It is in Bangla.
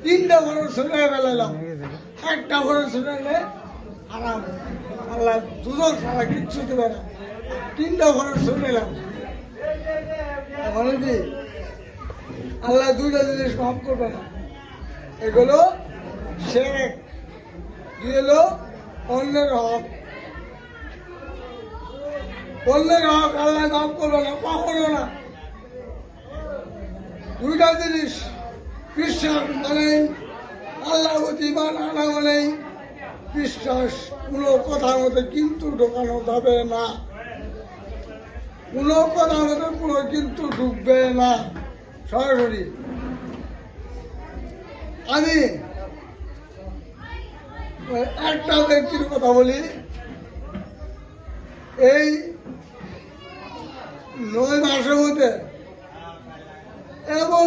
তিনটা খরচ শুনে ফেলালাম, একটা খরচ শুনে আরাম, আল্লাহ দুজন ছাড়া কিচ্ছু দেবে না। তিনটা খরচ শুনেলাম, মানে কি আল্লাহ দুইটা জিনিস মাফ করবে না। এগুলো শিরক, কি হলো অন্যের হক। অন্যের হক আল্লাহ মাফ করবে না, কখনো না। দুইটা জিনিস বিশ্বাস মানে আল্লাহ ইমান আনা মানে বিশ্বাস, কোনো কথার মধ্যে কিন্তু ঢোকানো যাবে না, কোনো কথার মধ্যে কোনো কিন্তু ঢুকবে না সরাসরি। আমি একটা ব্যক্তির কথা বলি, এই 9 মাসের মধ্যে এমন